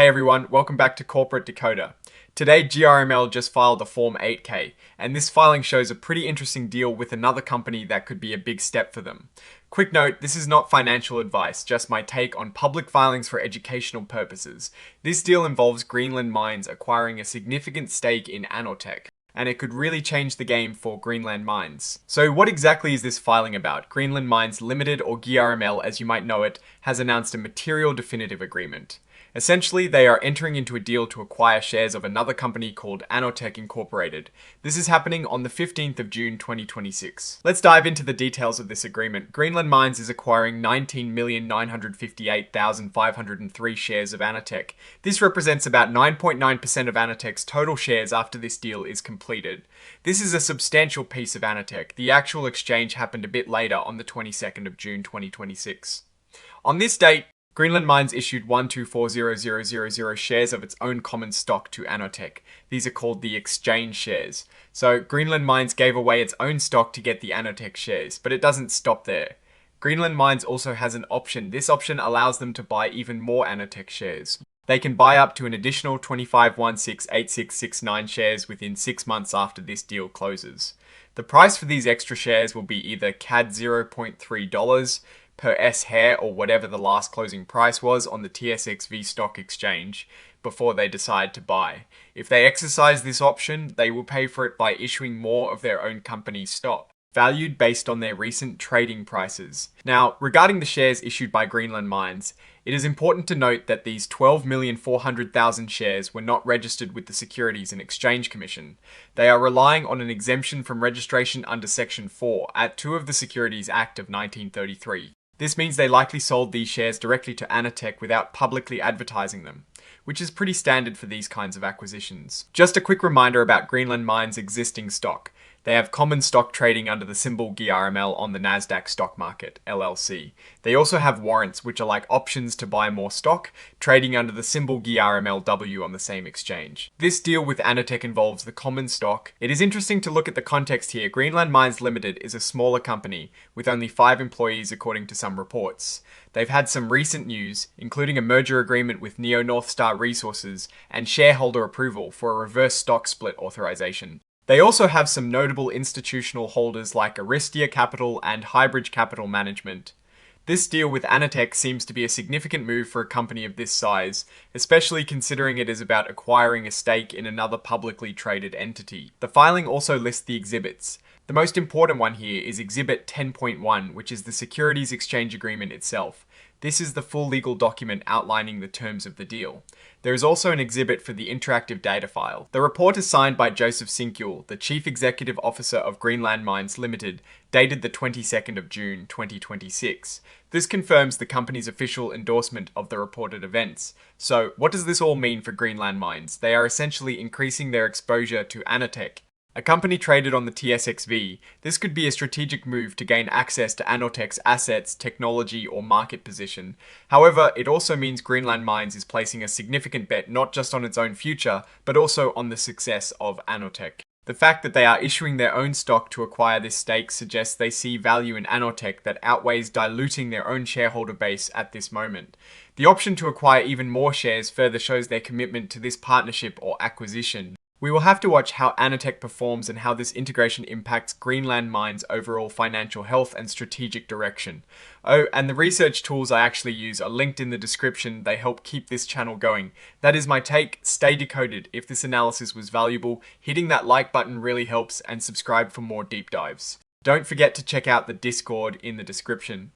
Hey everyone, welcome back to Corporate Decoder. Today, GRML just filed a Form 8K, and this filing shows a pretty interesting deal with another company that could be a big step for them. Quick note, this is not financial advice, just my take on public filings for educational purposes. This deal involves Greenland Mines acquiring a significant stake in AnorTech, and it could really change the game for Greenland Mines. So what exactly is this filing about? Greenland Mines Limited, or GRML as you might know it, has announced a material definitive agreement. Essentially, they are entering into a deal to acquire shares of another company called AnorTech Incorporated. This is happening on the 15th of June 2026. Let's dive into the details of this agreement. Greenland Mines is acquiring 19,958,503 shares of AnorTech. This represents about 9.9% of AnorTech's total shares after this deal is completed. This is a substantial piece of AnorTech. The actual exchange happened a bit later on the 22nd of June 2026. On this date, Greenland Mines issued 124,000 shares of its own common stock to AnorTech. These are called the exchange shares. So Greenland Mines gave away its own stock to get the AnorTech shares, but it doesn't stop there. Greenland Mines also has an option. This option allows them to buy even more AnorTech shares. They can buy up to an additional 25,168669 shares within 6 months after this deal closes. The price for these extra shares will be either CAD $0.3 per S-hair or whatever the last closing price was on the TSXV stock exchange before they decide to buy. If they exercise this option, they will pay for it by issuing more of their own company's stock, valued based on their recent trading prices. Now, regarding the shares issued by Greenland Mines, it is important to note that these 12,400,000 shares were not registered with the Securities and Exchange Commission. They are relying on an exemption from registration under Section 4 at 2 of the Securities Act of 1933. This means they likely sold these shares directly to AnorTech without publicly advertising them, which is pretty standard for these kinds of acquisitions. Just a quick reminder about Greenland Mines' existing stock. They have common stock trading under the symbol GRML on the Nasdaq stock market, LLC. They also have warrants, which are like options to buy more stock, trading under the symbol GRMLW on the same exchange. This deal with AnorTech involves the common stock. It is interesting to look at the context here. Greenland Mines Limited is a smaller company with only 5 employees according to some reports. They've had some recent news, including a merger agreement with Neo North Star Resources and shareholder approval for a reverse stock split authorization. They also have some notable institutional holders like Aristia Capital and Highbridge Capital Management. This deal with AnorTech seems to be a significant move for a company of this size, especially considering it is about acquiring a stake in another publicly traded entity. The filing also lists the exhibits. The most important one here is Exhibit 10.1, which is the Securities Exchange Agreement itself. This is the full legal document outlining the terms of the deal. There is also an exhibit for the interactive data file. The report is signed by Joseph Sinkiel, the Chief Executive Officer of Greenland Mines Limited, dated the 22nd of June 2026. This confirms the company's official endorsement of the reported events. So, what does this all mean for Greenland Mines? They are essentially increasing their exposure to AnorTech, a company traded on the TSXV. This could be a strategic move to gain access to AnorTech's assets, technology, or market position. However, it also means Greenland Mines is placing a significant bet not just on its own future, but also on the success of AnorTech. The fact that they are issuing their own stock to acquire this stake suggests they see value in AnorTech that outweighs diluting their own shareholder base at this moment. The option to acquire even more shares further shows their commitment to this partnership or acquisition. We will have to watch how AnorTech performs and how this integration impacts Greenland Mines' overall financial health and strategic direction. Oh, and the research tools I actually use are linked in the description. They help keep this channel going. That is my take. Stay decoded. If this analysis was valuable, hitting that like button really helps, and subscribe for more deep dives. Don't forget to check out the Discord in the description.